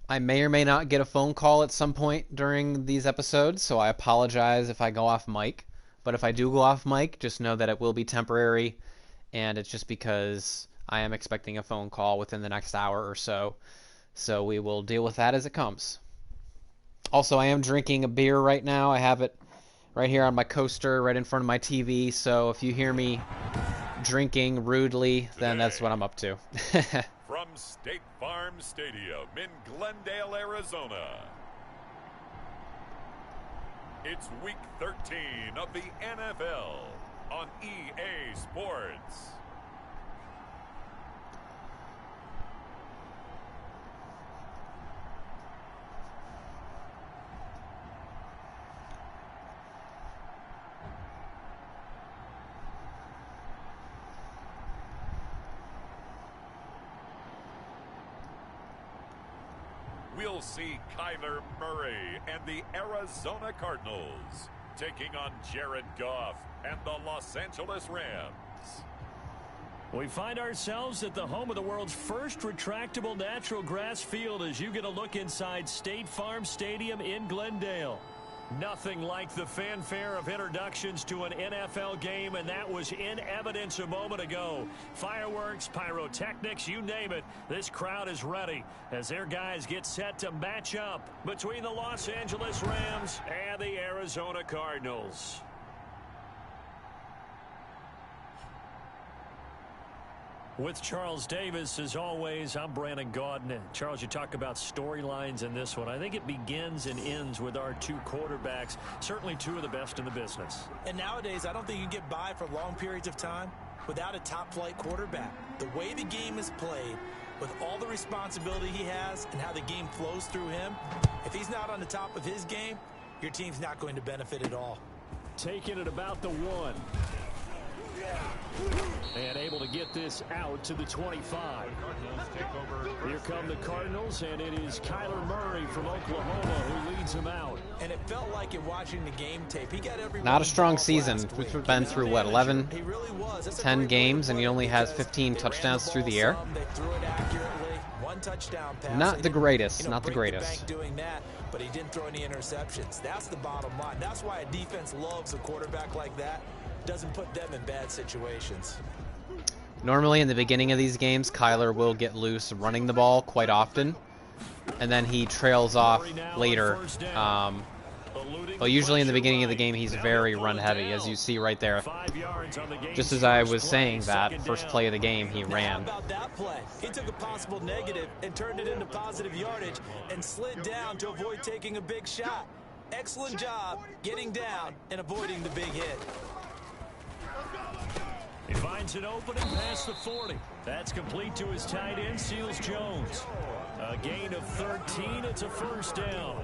I may or may not get a phone call at some point during these episodes, so I apologize if I go off mic. But if I do go off mic, just know that it will be temporary, and it's just because I am expecting a phone call within the next hour or so. So we will deal with that as it comes. Also, I am drinking a beer right now. I have it right here on my coaster, right in front of my TV. So if you hear me drinking rudely, then that's what I'm up to. From State Farm Stadium in Glendale, Arizona, it's Week 13 of the NFL on EA Sports. We'll see Kyler Murray and the Arizona Cardinals taking on Jared Goff and the Los Angeles Rams. We find ourselves at the home of the world's first retractable natural grass field as you get a look inside State Farm Stadium in Glendale. Nothing like the fanfare of introductions to an NFL game, and that was in evidence a moment ago. Fireworks, pyrotechnics, you name it. This crowd is ready as their guys get set to match up between the Los Angeles Rams and the Arizona Cardinals. With Charles Davis, as always, I'm Brandon Gaudin. Charles, you talk about storylines in this one. I think it begins and ends with our two quarterbacks, certainly two of the best in the business. And nowadays, I don't think you can get by for long periods of time without a top-flight quarterback. The way the game is played, with all the responsibility he has and how the game flows through him, if he's not on the top of his game, your team's not going to benefit at all. Taking it about the one. And able to get this out to the 25. Here come the Cardinals, and it is Kyler Murray from Oklahoma who leads them out. And it felt like in watching the game tape, he got everyone. Not a strong season. We've been through, what, 11, 10 games, and he only has 15 touchdowns through the air. Not the greatest, not the greatest. Doing that, but he didn't throw any interceptions. That's the bottom line. That's why a defense loves a quarterback like that. Doesn't put them in bad situations. Normally in the beginning of these games, Kyler will get loose running the ball quite often, and then he trails off later. Well, usually in the beginning of the game, he's very run heavy, as you see right there. Just as I was saying that, first play of the game, he ran. How about that play? He took a possible negative and turned it into positive yardage and slid down to avoid taking a big shot. Excellent job getting down and avoiding the big hit. He finds an opening past the 40. That's complete to his tight end, Seals Jones. A gain of 13. It's a first down.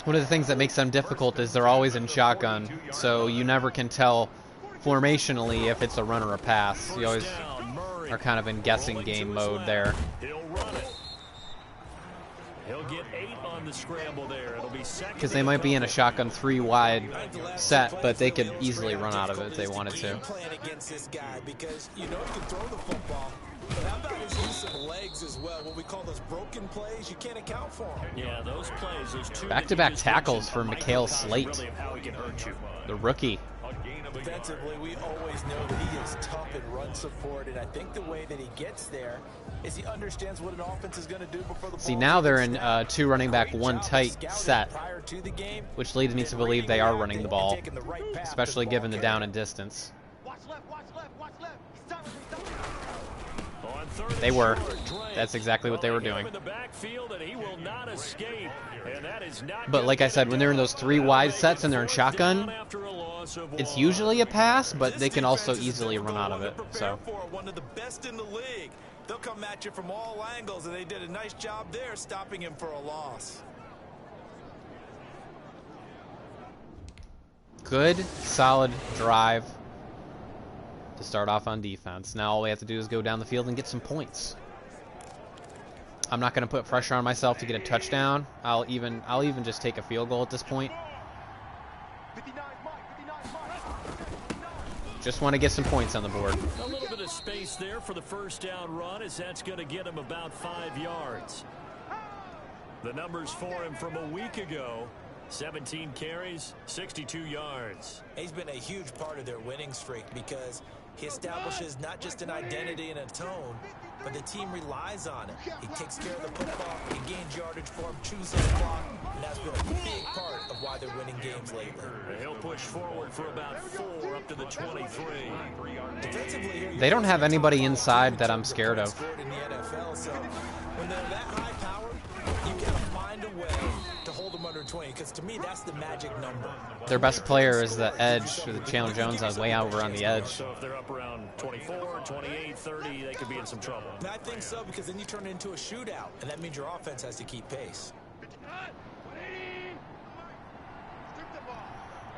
One of the things that makes them difficult is they're always in shotgun, so you never can tell formationally if it's a run or a pass. You always are kind of in guessing game mode there. He'll run it. He'll get 8 on the scramble there. It'll be second. Because they might be in a shotgun 3-wide set, but they could easily run out of it if they wanted to. Playing against this guy because you know he can throw the football, but how about his use of legs as well? What we call those broken plays, you can't account for them. Yeah, those plays, those two Back-to-back tackles for Mikhail Slate, the rookie. Defensively, we always know that he is tough in run support, and I think the way that he gets there is he understands what an offense is going to do before the ball. See, now they're in two running back, one tight set, which leads me to believe they are running the ball, especially given the down and distance. They were. That's exactly what they were doing. But like I said, when they're in those 3-wide sets and they're in shotgun, it's usually a pass, but they can also easily run out of it. So one of the best in the league. They'll come at you from all angles, and they did a nice job there stopping him for a loss. Good, solid drive to start off on defense. Now all we have to do is go down the field and get some points. I'm not going to put pressure on myself to get a touchdown. I'll even just take a field goal at this point. Just want to get some points on the board. A little bit of space there for the first down run, as that's going to get him about 5 yards. The numbers for him from a week ago: 17 carries, 62 yards. He's been a huge part of their winning streak because he establishes not just an identity and a tone, but the team relies on it. He takes care of the football, he gains yardage for him, chews his clock, and that's been a big part of why they're winning games lately. He'll push forward for about 4 up to the 23. Defensively here, They don't have anybody inside that I'm scared of. in the NFL, so when they're that high powered, you gotta find a way to hold them under 20, because to me that's the magic number. Their best player is the edge, or the Chandler Jones is way over on the edge. So if they're up around 24, 28, 30, they could be in some trouble. And I think so, because then you turn it into a shootout, and that means your offense has to keep pace.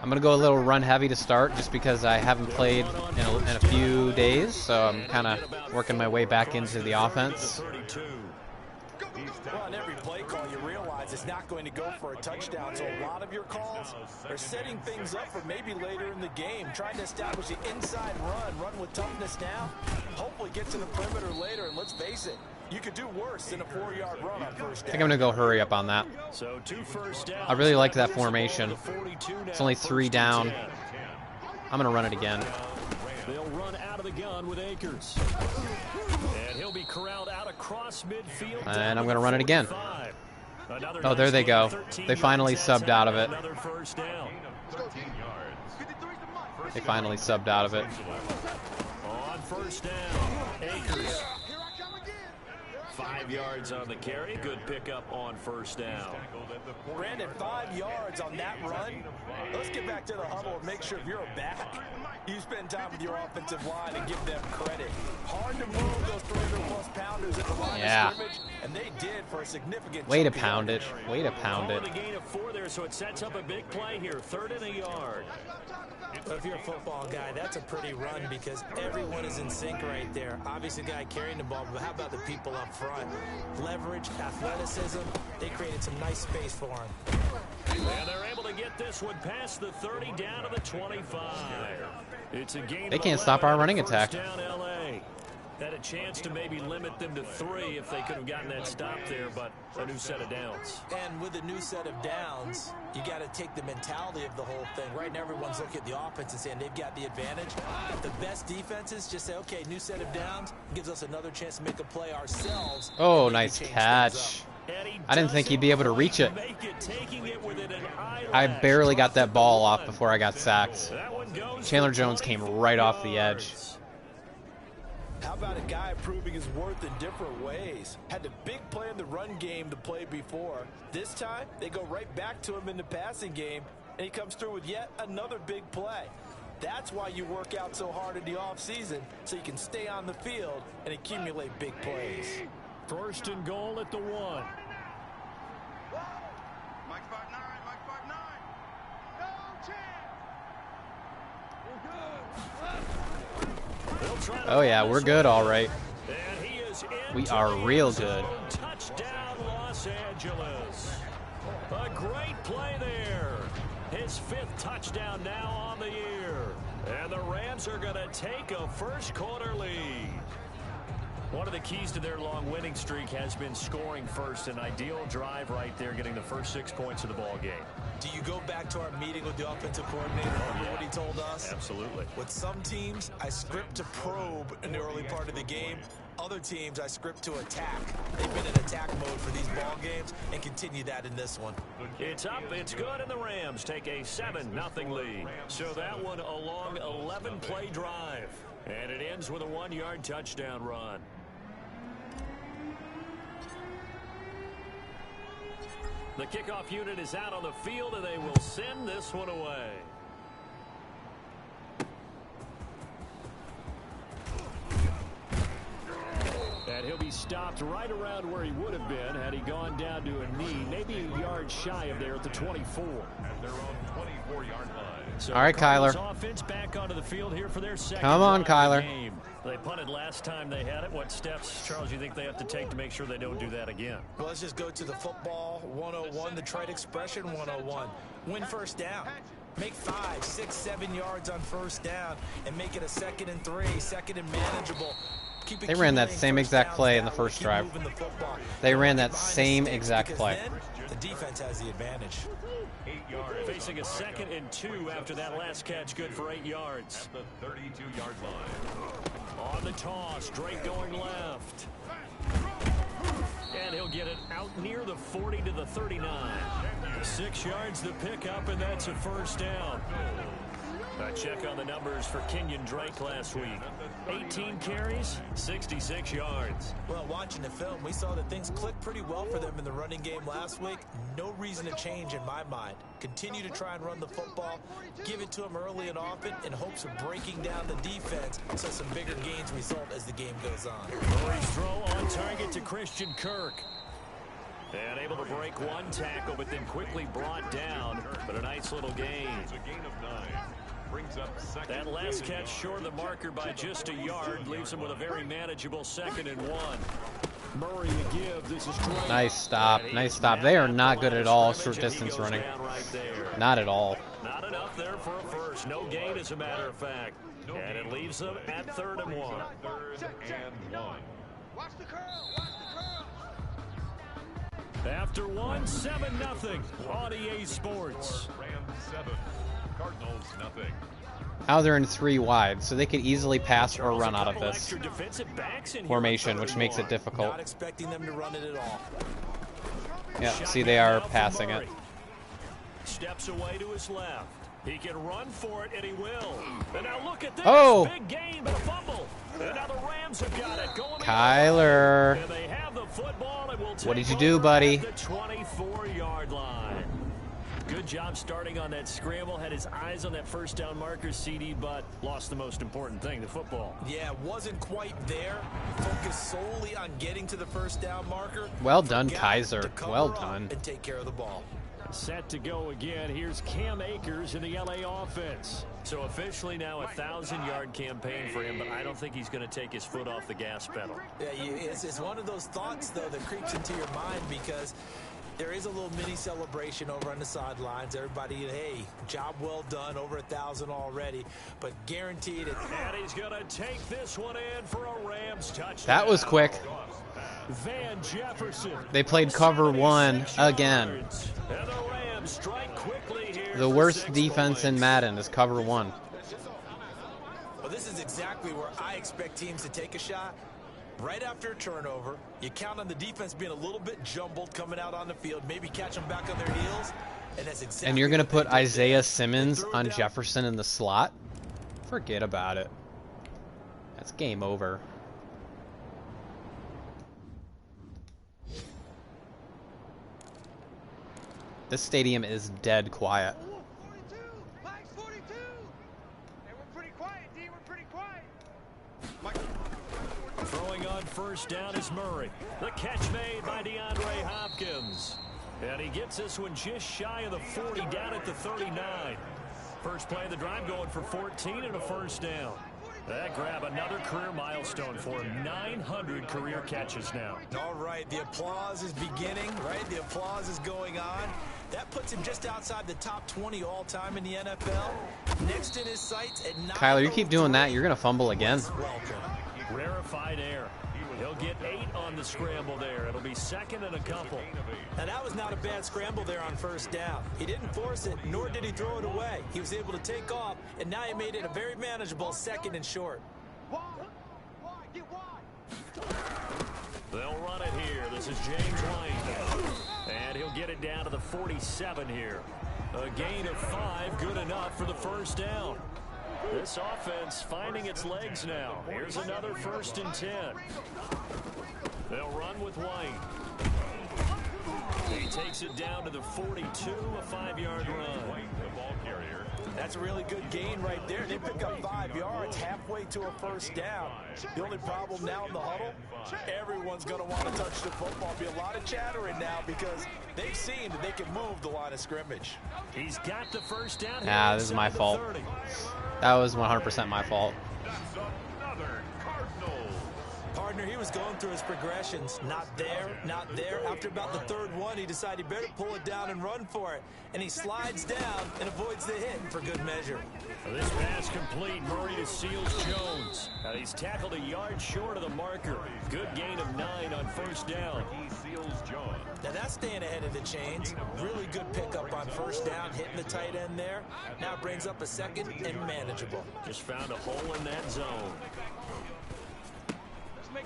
I'm going to go a little run heavy to start just because I haven't played in a few days, so I'm kind of working my way back into the offense. Well, on every play call, you realize it's not going to go for a touchdown, so a lot of your calls are setting things up for maybe later in the game, trying to establish the inside run with toughness now, hopefully get to the perimeter later, and let's face it, you could do worse than a 4-yard run on first down. I think I'm going to go hurry up on that. So 2 first downs. I really like that formation. It's only 3 down. I'm going to run it again. They'll run out of the gun with Akers. And he'll be corralled out across midfield. And I'm going to run it again. Oh, there they go. They finally subbed out of it. Another first down. They finally subbed out of it. On first down, Akers. 5 yards on the carry. Good pickup on first down. Brandon, 5 yards on that run. Let's get back to the huddle and make sure if you're a back, you spend time with your offensive line and give them credit. Hard to move those 300-plus pounders at the line of scrimmage, and they did for a significant way to pound it. Way to pound it. A gain of 4 there, so it sets up a big play here. 3rd and a yard. But if you're a football guy, that's a pretty run because everyone is in sync right there. Obviously, the guy carrying the ball, but how about the people up front? Leverage, athleticism, they created some nice space for him. And they're able to get this one past the 30 down to the 25. It's a gain. They can't stop our running attack. Down LA. Had a chance to maybe limit them to 3 if they could have gotten that stop there, but a new set of downs. And with a new set of downs, you got to take the mentality of the whole thing. Right now, everyone's looking at the offense and saying they've got the advantage. The best defenses just say, okay, new set of downs gives us another chance to make a play ourselves. Oh, nice catch. I didn't think he'd be able to reach it. I barely got that ball off before I got sacked. Chandler Jones came right off the edge. How about a guy proving his worth in different ways? Had the big play in the run game to play before. This time, they go right back to him in the passing game, and he comes through with yet another big play. That's why you work out so hard in the offseason, so you can stay on the field and accumulate big plays. 1st and goal at the 1. Mike 5'9", Mike 5'9". No chance. Oh yeah, we're good, all right. And he is We are real good. Touchdown, Los Angeles. A great play there. His 5th touchdown now on the year. And the Rams are going to take a first-quarter lead. One of the keys to their long winning streak has been scoring first. An ideal drive right there, getting the first 6 points of the ball game. Do you go back to our meeting with the offensive coordinator? Remember what he told us? Absolutely. With some teams, I script to probe in the early part of the game. Other teams, I script to attack. They've been in attack mode for these ball games and continue that in this one. It's up, it's good, and the Rams take a 7-0 lead. So that one a long 11-play drive. And it ends with a 1-yard touchdown run. The kickoff unit is out on the field, and they will send this one away. And he'll be stopped right around where he would have been had he gone down to a knee, maybe a yard shy of there at the 24. At their own 24-yard line. So all right, Kyler. Offense back onto the field here for their second Come on, drive of Kyler. the game. They punted last time they had it. What steps, Charles, do you think they have to take to make sure they don't do that again? Well, let's just go to the football 101, the trite expression 101. Win first down. Make 5, 6, 7 yards on first down and make it a 2nd and 3, 2nd and manageable. Keep They ran that accumulating same first exact downs play in the that way, first keep drive. moving the football. They ran Don't that get behind the same sticks, exact because play. then the defense has the advantage. 8 yards. Facing a 2nd and 2 after that last catch, good for 8 yards. At the 32-yard line. On the toss, Drake going left. And he'll get it out near the 40 to the 39. 6 yards the pickup, and that's a first down. A check on the numbers for Kenyon Drake last week. 18 carries, 66 yards. Well, watching the film, we saw that things clicked pretty well for them in the running game last week. No reason to change in my mind. Continue to try and run the football, give it to them early and often in hopes of breaking down the defense so some bigger gains result as the game goes on. Murray's throw on target to Christian Kirk. And able to break one tackle, but then quickly brought down. But a nice little gain. It's a gain of 9. Brings up second. That last catch short of the marker by just a yard leaves him with a very manageable 2nd and 1. Murray to give. This is Drake. Nice stop. Nice stop. They are not good at all short distance running. Not at all. Not enough there for a first. No gain, as a matter of fact. And it leaves them at 3rd and 1. 3rd and 1. Watch the curl. Watch the curl. After 1, 7-0 on EA Sports. Rams 7. Cardinals nothing. Now they're in 3 wide, so they could easily pass or run out of this formation, which makes it difficult. Not expecting them to run it at all. Yeah, see, they are passing it. Steps away to his left. He can run for it, and he will. And now look at this. Oh! Big gain, but a fumble. And now the Rams have got it. Going Kyler. and they have the football, and will take What did you do, over buddy? at the 24-yard line. Good job starting on that scramble. Had his eyes on that first down marker, CD, but lost the most important thing, the football. Yeah, wasn't quite there. Focused solely on getting to the first down marker. Well done, Forgot Kaiser. to cover Well up done. and take care of the ball. Set to go again. Here's Cam Akers in the LA offense. So officially now a 1,000-yard campaign for him, but I don't think he's going to take his foot off the gas pedal. Yeah, it's one of those thoughts, though, that creeps into your mind because there is a little mini celebration over on the sidelines. Everybody, hey, job well done, over 1,000 already, but guaranteed it. And he's going to take this one in for a Rams touchdown. That was quick. Van Jefferson. They played cover 1 76 again. yards. And the Rams strike quickly here. The for worst 6 defense in points. Madden is cover 1. Well, this is exactly where I expect teams to take a shot. Right after a turnover, you count on the defense being a little bit jumbled coming out on the field, maybe catch them back on their heels, and that's exactly. And you're going to what they put did Isaiah there. Simmons They threw on it down. Jefferson in the slot? Forget about it. That's game over. This stadium is dead quiet. 42. Mike's 42. Hey, we're pretty quiet, D. We're pretty quiet. Mike. Throwing on first down is Murray. The catch made by DeAndre Hopkins. And he gets this one just shy of the 40, down at the 39. First play of the drive going for 14 and a first down. That grab another career milestone for him. 900 career catches now. All right, the applause is beginning, right? The applause is going on. That puts him just outside the top 20 all-time in the NFL. Next in his sights at 9. Kyler, you keep doing that, you're going to fumble again. Rarefied air. He'll get 8 on the scramble there. It'll be second and a couple. Now, that was not a bad scramble there on first down. He didn't force it, nor did he throw it away. He was able to take off, and now he made it a very manageable 2nd and short. Wide. Get wide. They'll run it here. This is James White. And he'll get it down to the 47 here. A gain of 5, good enough for the first down. This offense finding its legs now. Here's another 1st and 10. They'll run with White. He takes it down to the 42, a 5-yard run. The ball carrier. That's a really good gain right there. They pick up 5 yards halfway to a first down. The only problem now in the huddle, everyone's going to want to touch the football. Be a lot of chattering now because they've seen that they can move the line of scrimmage. He's got the first down. Nah, this is my fault. That was 100% my fault. That's another Cardinals. Part Gardner, he was going through his progressions. Not there, not there. After about the third one, he decided he better pull it down and run for it. And he slides down and avoids the hit for good measure. This pass complete. Murray to Seals Jones. He's tackled a yard short of the marker. Good gain of 9 on first down. Now that's staying ahead of the chains. Really good pickup on first down, hitting the tight end there. Now brings up a second and manageable. Just found a hole in that zone.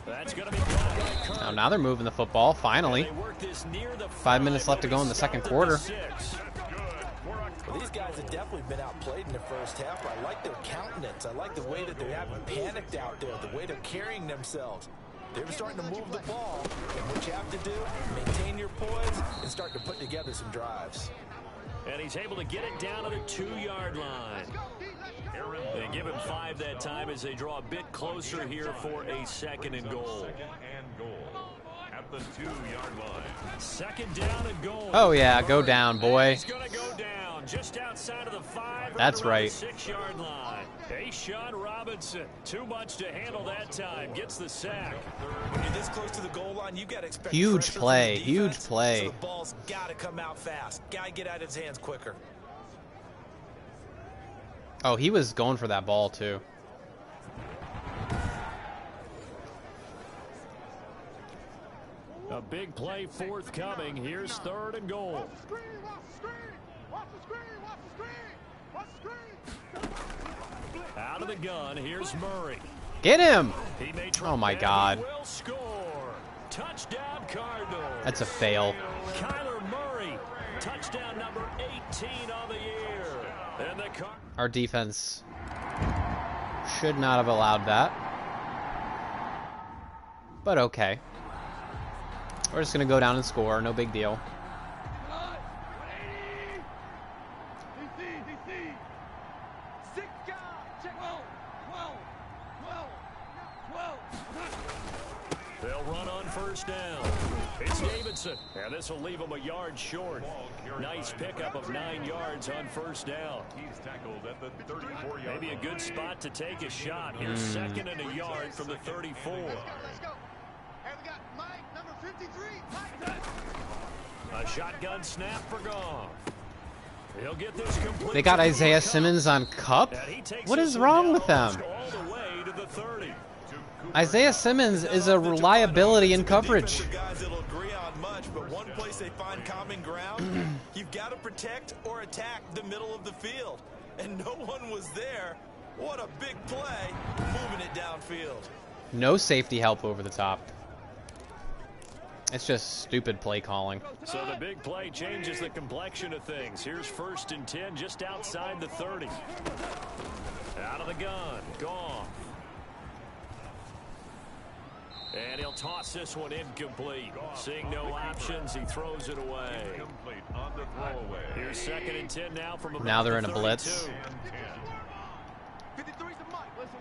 That's going to be caught by Kirk. Now they're moving the football, finally. They work this near the 5 minutes left to go in the second quarter. Well, these guys have definitely been outplayed in the first half. I like their countenance. I like the way that they haven't panicked out there, the way they're carrying themselves. They're starting to move the ball. And what you have to do, maintain your poise and start to put together some drives. And he's able to get it down to the 2-yard line. They give him 5 that time as they draw a bit closer here for a second and goal. At the 2-yard line. Second down and goal. Oh yeah, go down, boy. He's going to go down just outside of the 5. That's right. 6-yard line. Sean Robinson, too much to handle that time. Gets the sack. When you're this close to the goal line, you got to expect Huge pressure play, from the defense, huge play. So the ball's got to come out fast. Got to get out of his hands quicker. Oh, he was going for that ball too. A big play forthcoming. Here's 3rd and goal. Watch the screen, watch the screen, watch the screen, watch the screen, watch the screen. Out of the gun, here's Murray. Get him! He may Oh my and God. he will score. Touchdown Cardinals. That's a fail. Kyler Murray, touchdown number 18 on the year. And the Our defense should not have allowed that. But okay. We're just going to go down and score. No big deal. They'll run on first down. It's Davidson, and this will leave him a yard short. Nice pickup of 9 yards on first down. He's tackled at the 34-yard line. Maybe a good spot to take a shot. Here's 2nd and a yard from the 34. Let's go. And we got Mike, number 53. A shotgun snap for Goff. He'll get this complete. They got Isaiah Simmons on Cup? And he takes What this is one wrong down with them? almost all the way to the 30. Isaiah Simmons is a reliability in coverage. Guys that'll agree on much, but one place they find common ground, you've got to protect or attack the middle of the field. And no one was there. What a big play, moving it downfield. No safety help over the top. It's just stupid play calling. So the big play changes the complexion of things. Here's 1st and 10 just outside the 30. Out of the gun. Goff. And he'll toss this one incomplete. Seeing no options, he throws it away. Incomplete on the throwaway. Here's 2nd and 10 now from about Now they're the in a blitz. 32. 53's the mic. Listen.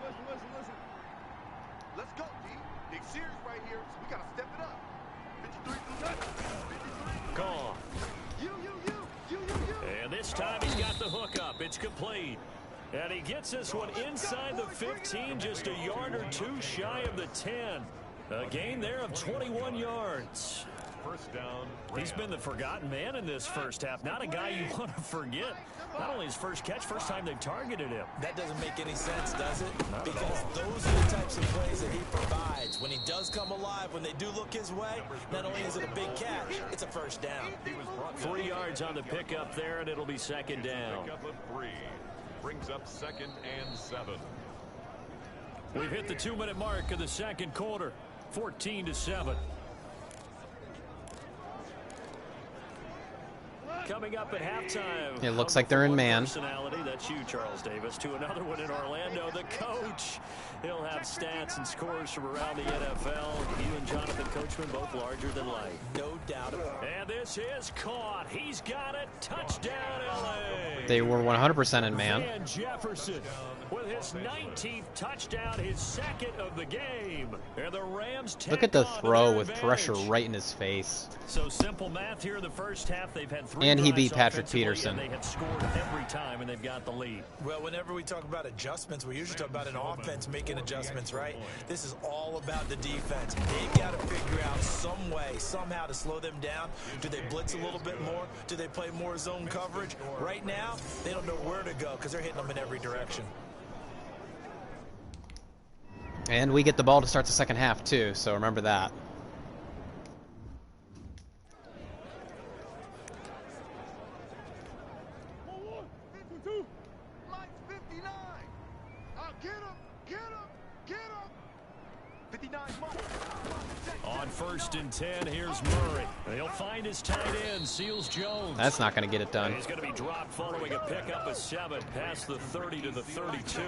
Let's go, D. Big series right here, so we got to step it up. 53's the mic. Goff. You. And this time he's got the hook up. It's complete. And he gets this one inside the 15, just a yard or 2 shy of the 10. A gain there of 21 yards. First down. He's been the forgotten man in this first half. Not a guy you want to forget. Not only his first catch, first time they've targeted him. That doesn't make any sense, does it? Because those are the types of plays that he provides. When he does come alive, when they do look his way, not only is it a big catch, it's a first down. 3 yards on the pickup there, and it'll be 2nd down. Pickup of 3. Brings up 2nd and 7. We've hit the 2-minute mark of the second quarter. 14-7. Coming up at halftime. It looks like they're in man. Personality, that's you, Charles Davis, to another one in Orlando. The coach. He'll have stats and scores from around the NFL. You and Jonathan Coachman both larger than life. No doubt about it. And this is caught. He's got it. Touchdown, LA. They were 100% in man. And Jefferson with his 19th touchdown, his 2nd of the game. And the Rams Look at the tack on throw their with pressure advantage. right in his face. So simple math here in the first half. They've had 3 And he beat drives Patrick offensively, Peterson. and they have scored every time, and they've got the lead. Well, whenever we talk about adjustments, we usually talk about an offense making adjustments, right? This is all about the defense. They've got to figure out some way, somehow to slow them down. Do they blitz a little bit more? Do they play more zone coverage? Right now, they don't know where to go because they're hitting them in every direction. And we get the ball to start the second half, too, so remember that. On 1st and 10, here's Murray. He'll find his tight end, Seals Jones. That's not going to get it done. He's going to be dropped following a pickup of 7 past the 30 to the 32.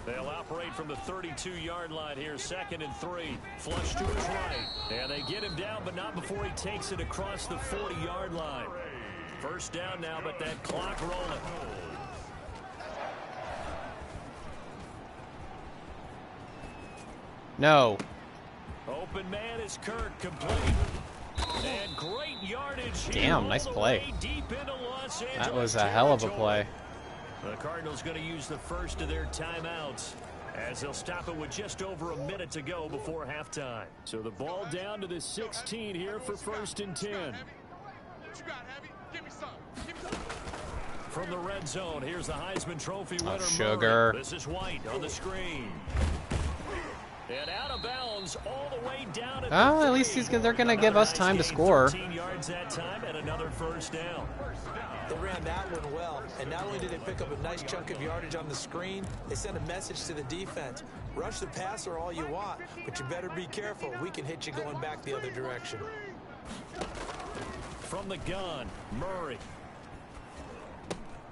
They'll operate from the 32-yard line here, 2nd and 3. Flush to his right. And they get him down, but not before he takes it across the 40-yard line. First down now, but that clock rolling. No. Open man is Kirk, complete. And great yardage here. Damn, nice play. Deep into Los Angeles That was a hell of a play. The Cardinals going to use the first of their timeouts as they'll stop it with just over a minute to go before halftime. So the ball down to the 16 here for 1st and 10. From the red zone, here's the Heisman Trophy winner, sugar. Murray. This is White on the screen. And out of bounds all the way down at At least they're going to give us time to score. 13 yards that time and another first down. They ran that one well, and not only did they pick up a nice chunk of yardage on the screen, they sent a message to the defense. Rush the passer all you want, but you better be careful. We can hit you going back the other direction. From the gun, Murray.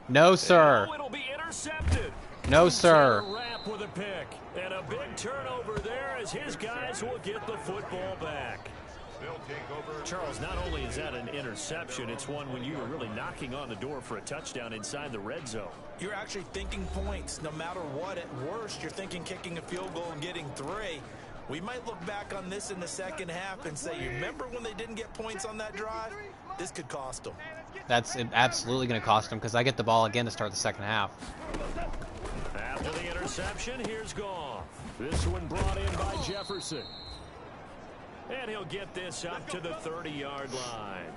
No, sir. Oh, it'll be intercepted. No, sir. Wrap with a pick. And a big turnover there as his guys will get the football back. Charles, not only is that an interception, it's one when you are really knocking on the door for a touchdown inside the red zone. You're actually thinking points. No matter what, at worst, you're thinking kicking a field goal and getting 3. We might look back on this in the second half and say, you remember when they didn't get points on that drive? This could cost them. That's absolutely going to cost them because I get the ball again to start the second half. After the interception, here's Goff. This one brought in by Jefferson. And he'll get this up to the 30-yard line.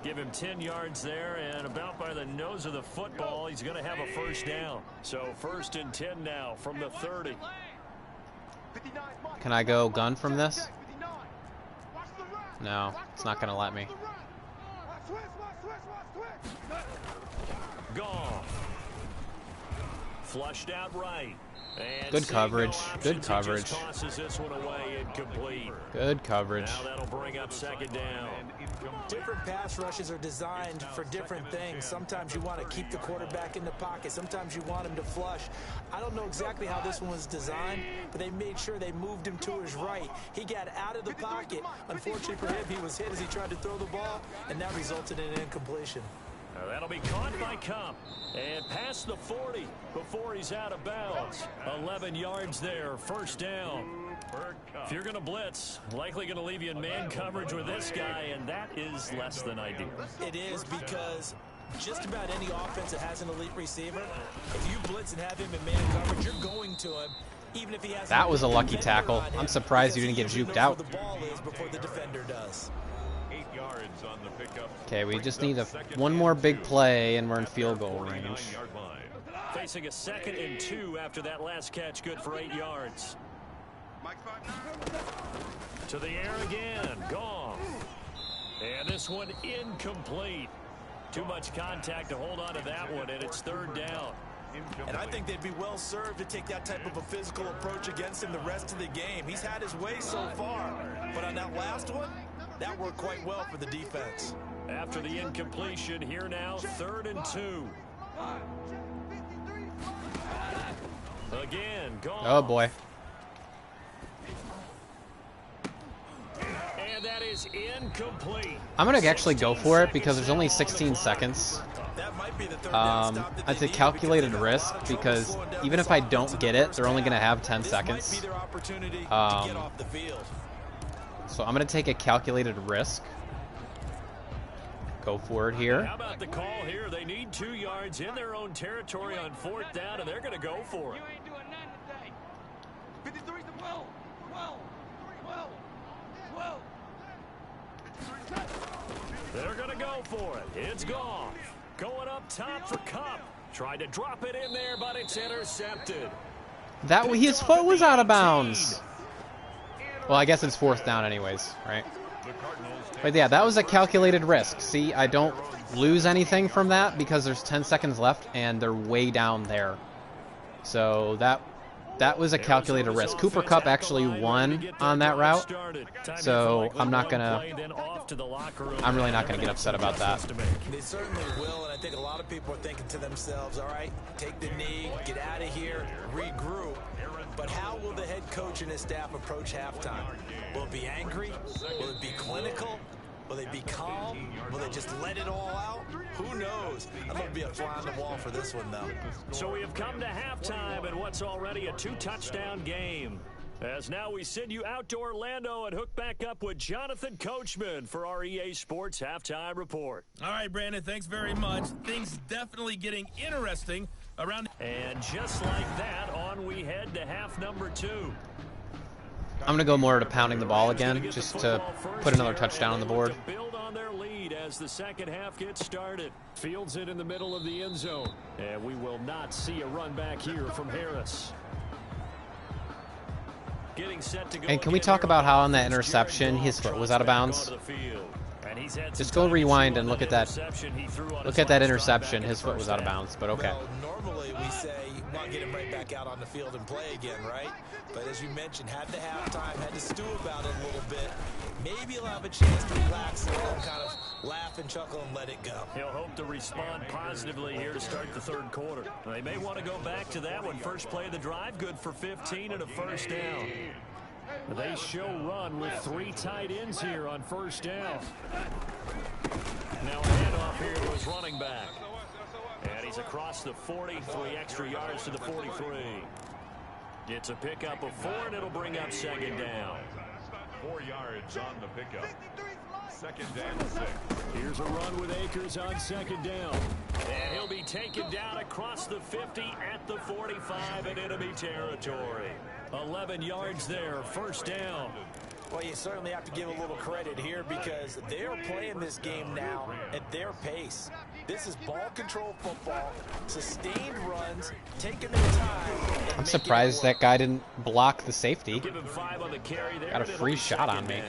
Give him 10 yards there, and about by the nose of the football, he's going to have a first down. So 1st and 10 now from the 30. Can I go gun from this? No, it's not going to let me. Goff. Flushed out right. And Good coverage. options, Good he coverage. just tosses this one away incomplete. Good coverage. Now that'll bring up 2nd down. Different pass rushes are designed for different things. Sometimes you want to keep the quarterback in the pocket. Sometimes you want him to flush. I don't know exactly how this one was designed, but they made sure they moved him to his right. He got out of the pocket. Unfortunately for him, he was hit as he tried to throw the ball, and that resulted in an incompletion. Now that'll be caught by Cup and past the 40 before he's out of bounds. 11 yards there, first down. If you're going to blitz, likely going to leave you in man coverage with this guy, and that is less than ideal. It is because just about any offense that has an elite receiver, if you blitz and have him in man coverage, you're going to him. Even if he has That was a lucky tackle. I'm surprised you didn't get juked out. The ball is before the defender does. 8 yards on the pickup. Okay, we just need one more big play, and we're in field goal range. Facing a 2nd and 2 after that last catch, good for 8 yards. To the air again, Goff. And this one incomplete. Too much contact to hold on to that one, and it's 3rd down. And I think they'd be well served to take that type of a physical approach against him the rest of the game. He's had his way so far, but on that last one, that worked quite well for the defense. After the incompletion, here now, 3rd and 2. Again, Goff. Oh, boy. And that is incomplete. I'm going to actually go for it because there's only 16 seconds. That might be the third down stop that It's they a need calculated because risk they're having because trouble slowing down even this if I offense don't in get the it, first they're only going to half. have 10 This seconds. might be their opportunity to get off the field. So I'm going to take a calculated risk. go for it here. How about the call here? They need 2 yards in their own territory on 4th down, and they're going to go for it. You ain't doing nothing today. 53 to 12. 12. 12. 12. They're going to go for it. It's Goff. Going up top for Kupp. Tried to drop it in there, but it's intercepted. That his foot was out of bounds. Well, I guess it's 4th down anyways, right? But yeah, that was a calculated risk. See, I don't lose anything from that because there's 10 seconds left and they're way down there. So that was a calculated risk. Cooper Kupp actually won on that route, so I'm really not gonna get upset about that. They certainly will, and I think a lot of people are thinking to themselves, all right, take the knee, get out of here, regroup. But how will the head coach and his staff approach halftime? Will it be angry? Will it be clinical? Will they be calm? Will they just let it all out? Who knows? I'd love to be a fly on the wall for this one, though. So we have come to halftime in what's already a 2-touchdown game. As now we send you out to Orlando and hook back up with Jonathan Coachman for our EA Sports Halftime Report. All right, Brandon, thanks very much. Things definitely getting interesting around. And just like that, on we head to half number 2. I'm going to go more to pounding the ball again, just to put another touchdown on the board. Build on their lead as the second half gets started. Fields it in the middle of the end zone. And we will not see a run back here from Harris. Getting set to go. And can we talk about how on that interception his foot was out of bounds? Just go rewind and look at that. Look at that interception. His foot was out of bounds, but okay. Well, normally we say you want to get him right back out on the field and play again, right? But as you mentioned, had the halftime, had to stew about it a little bit. Maybe he'll have a chance to relax a little, kind of laugh and chuckle and let it go. He'll hope to respond positively here to start the 3rd quarter. They may want to go back to that one. First play of the drive, good for 15 and a 1st down. They show run with 3 tight ends here on 1st down. Now a handoff here to his running back. And he's across the 40, 3 extra yards to the 43. It's a pickup of 4, and it'll bring up 2nd down. 4 yards on the pickup. 2nd down 6. Here's a run with Akers on 2nd down. And he'll be taken down across the 50 at the 45 in enemy territory. 11 yards there, 1st down. Well, you certainly have to give a little credit here because they're playing this game now at their pace. This is ball control football, sustained runs, taking their time. I'm surprised that guy didn't block the safety. Give him 5 on the carry there. Got a free shot on me.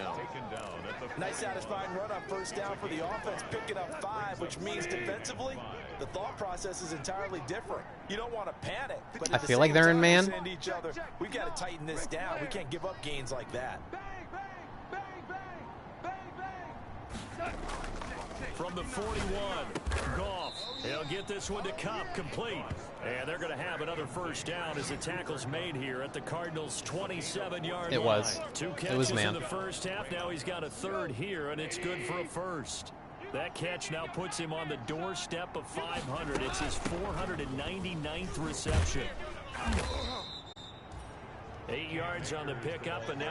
Nice satisfying run on 1st down for the offense, picking up 5, which means defensively, the thought process is entirely different. You don't want to panic. But I feel like they're in man. Each other. We've got to tighten this down. We can't give up gains like that. Bang, bang, bang, bang, bang. From the 41, Goff. He'll get this one to Kupp, complete. And they're going to have another 1st down as the tackle's made here at the Cardinals' 27-yard line. It was. 2 catches It was man. in the 1st half. Now he's got a 3rd here, and it's good for a 1st. That catch now puts him on the doorstep of 500. It's his 499th reception. 8 yards on the pickup, and now